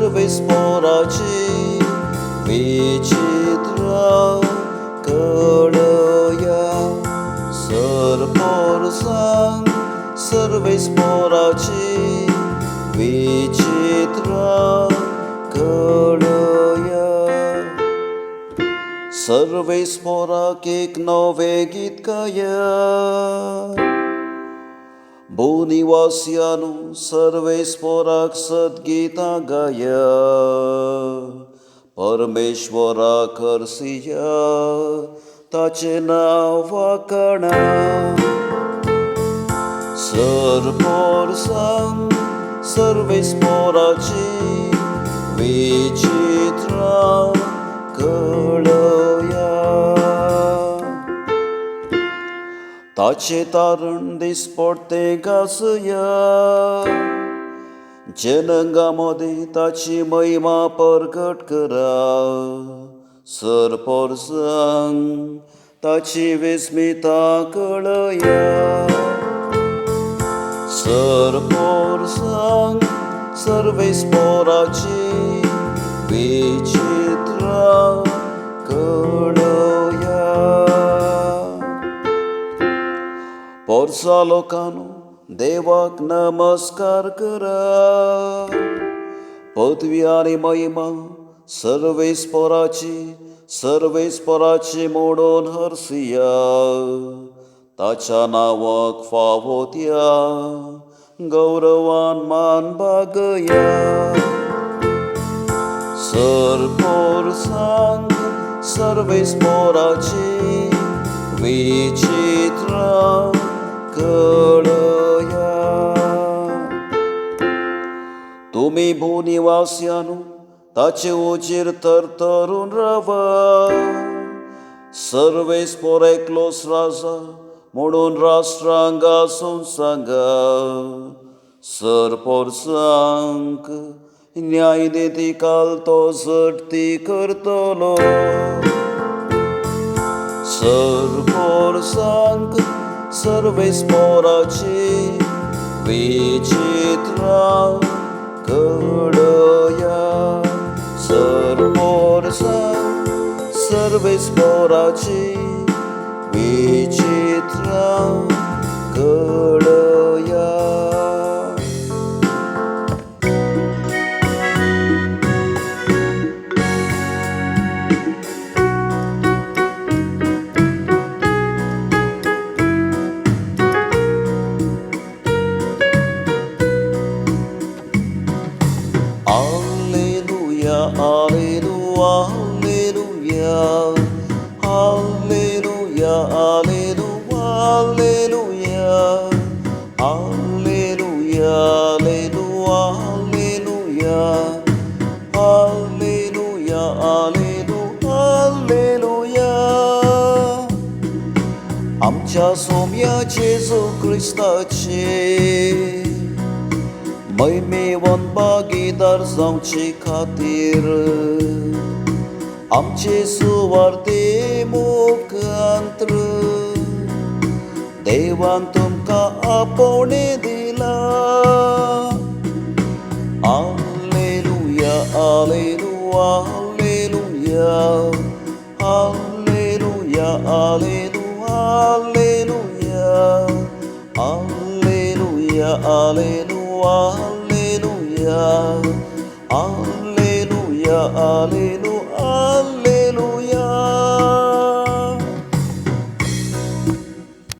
सर्वेस पोराची विचित्र कळया सरपोरसांग सर्वेस पोराची विचित्र कळया सर्वेस पोराक एक नवे गीत गाया भूनिवासियानु सर्वेस पोराक सद्गीतां गाया परमेश्वराक हरसिया ताचें नांव वाखाणा सरपोरसांग सर्वेस पोराची विचित्र कळया ताचे तारण दिसपडते गासया जनांगांमोदी ताची महिमा परगट करा सरपोरसांग ताची विस्मिता कळया सरपोरसांग सर्वेस पोराची विचित्र कळया पोरसा लोकांनो देवाक नमस्कार करा पदवी आनी महिमा सर्वेस पोराची मोडून हरसिया ताच्या नावाक फावो दिया गौरवान मान बागया सरपोरसांग सर्वेस पोराची विचित्र कळया तुमी भूनिवासियानु ताचे उजेर तरतरून रावा सर्वेस पोर एकलोस राजा म्हणून राष्ट्रांक आसून सांगा सरपोरसांक न्यायनिधी काल तो झडती करतलो सरपोरसांक सर्वेस पोराची विचित्र कळया सरपोरसांग सर्वेस पोराची विचित्र कळया आमच्या सोम्या जेजू क्रिस्ताचे मैमेवन भागीदार जावचे खातीर आमचे सुवार्ते मुखांतर देवान तुमकां आपोवणे दिला hallelujah hallelujah hallelujah hallelujah hallelujah hallelujah hallelujah hallelujah hallelujah hallelujah